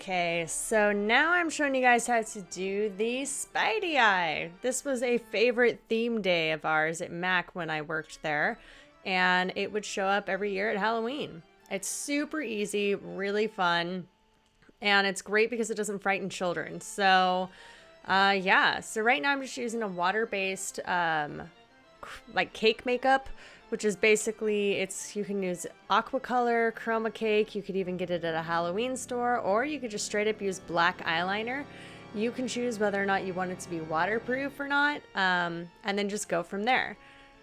Okay, so now I'm showing you guys how to do the Spidey eye. This was a favorite theme day of ours at Mac when I worked there, and it would show up every year at Halloween. It's super easy, really fun, and it's great because it doesn't frighten children. So, yeah, so right now I'm just using a water-based, like cake makeup, which is basically, you can use aqua color, chroma cake, you could even get it at a Halloween store, or you could just straight up use black eyeliner. You can choose whether or not you want it to be waterproof or not, and then just go from there.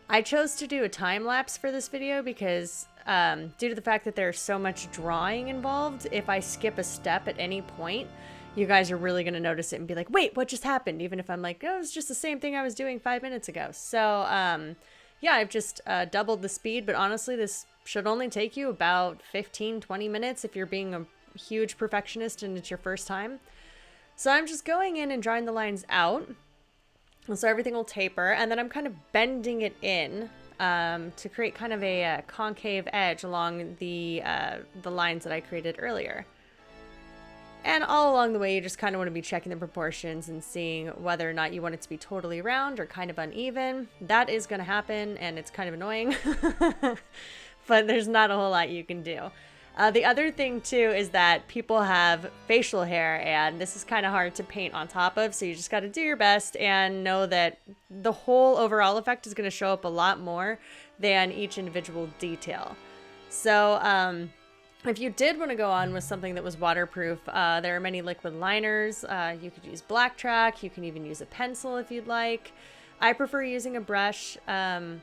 I chose to do a time lapse for this video because due to the fact that there's so much drawing involved, if I skip a step at any point, you guys are really going to notice it and be like, wait, what just happened? Even if I'm like, oh, it's just the same thing I was doing 5 minutes ago. So, yeah, I've just doubled the speed, but honestly, this should only take you about 15-20 minutes if you're being a huge perfectionist and it's your first time. So I'm just going in and drawing the lines out, so everything will taper, and then I'm kind of bending it in to create kind of a concave edge along the lines that I created earlier. And all along the way, you just kind of want to be checking the proportions and seeing whether or not you want it to be totally round or kind of uneven. That is going to happen, and it's kind of annoying, but there's not a whole lot you can do. The other thing, too, is that people have facial hair, and this is kind of hard to paint on top of, so you just got to do your best and know that the whole overall effect is going to show up a lot more than each individual detail. So, if you did want to go on with something that was waterproof, there are many liquid liners. You could use black track. You can even use a pencil if you'd like. I prefer using a brush. And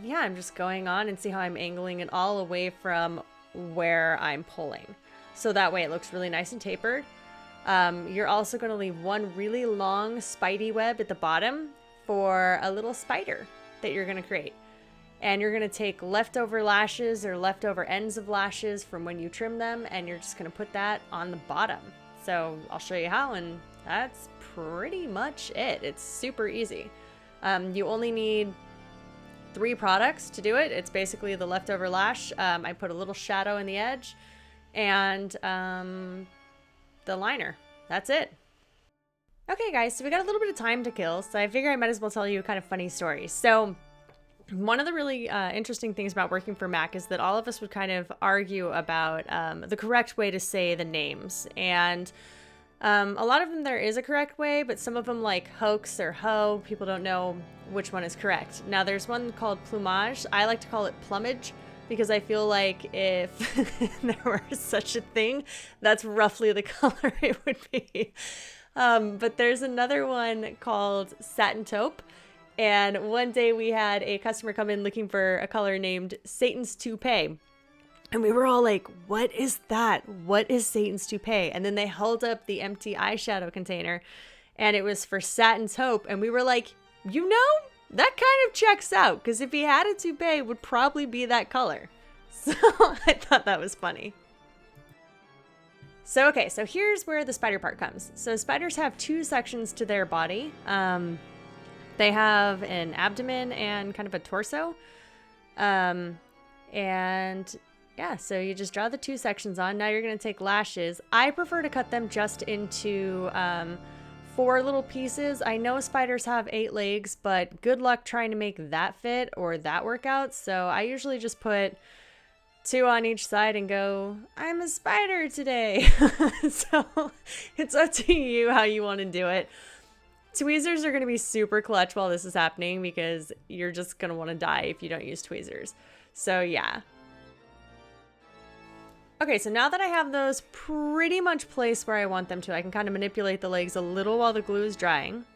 yeah, I'm just going on and see how I'm angling it all away from where I'm pulling. So that way it looks really nice and tapered. You're also going to leave one really long spidey web at the bottom for a little spider that you're going to create. And you're going to take leftover lashes or leftover ends of lashes from when you trim them, and you're just going to put that on the bottom. So I'll show you how, and that's pretty much it. It's super easy. You only need 3 products to do it. It's basically the leftover lash. I put a little shadow in the edge, and the liner. That's it. Okay, guys, so we got a little bit of time to kill, so I figure I might as well tell you a kind of funny story. So one of the really interesting things about working for Mac is that all of us would kind of argue about the correct way to say the names. And a lot of them there is a correct way, but some of them, like hoax or ho, people don't know which one is correct. Now there's one called plumage. I like to call it plumage because I feel like if there were such a thing, that's roughly the color it would be. But there's another one called satin taupe. And one day we had a customer come in looking for a color named Satan's Toupee. And we were all like, what is that? What is Satan's Toupee? And then they held up the empty eyeshadow container and it was for satin taupe. And we were like, you know, that kind of checks out, because if he had a toupee, it would probably be that color. So I thought that was funny. So, okay, so here's where the spider part comes. So spiders have 2 sections to their body. They have an abdomen and kind of a torso. And yeah, so you just draw the 2 sections on. Now you're going to take lashes. I prefer to cut them just into 4 little pieces. I know spiders have 8 legs, but good luck trying to make that fit or that work out. So I usually just put 2 on each side and go, I'm a spider today. So it's up to you how you want to do it. Tweezers are going to be super clutch while this is happening because you're just going to want to die if you don't use tweezers. So yeah. Okay, so now that I have those pretty much placed where I want them to, I can kind of manipulate the legs a little while the glue is drying.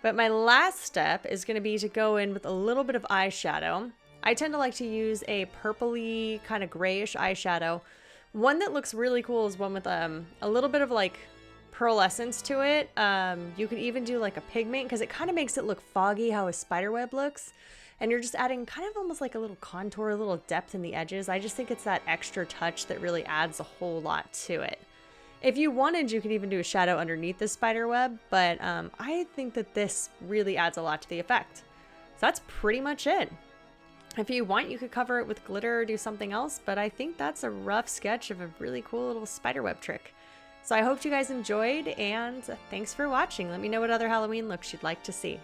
But my last step is going to be to go in with a little bit of eyeshadow. I tend to like to use a purpley kind of grayish eyeshadow. One that looks really cool is one with a little bit of like pearlescence to it. You could even do like a pigment because it kind of makes it look foggy how a spiderweb looks. And you're just adding kind of almost like a little contour, a little depth in the edges. I just think it's that extra touch that really adds a whole lot to it. If you wanted, you could even do a shadow underneath the spiderweb, but I think that this really adds a lot to the effect. So that's pretty much it. If you want, you could cover it with glitter or do something else, but I think that's a rough sketch of a really cool little spiderweb trick. So I hope you guys enjoyed, and thanks for watching. Let me know what other Halloween looks you'd like to see.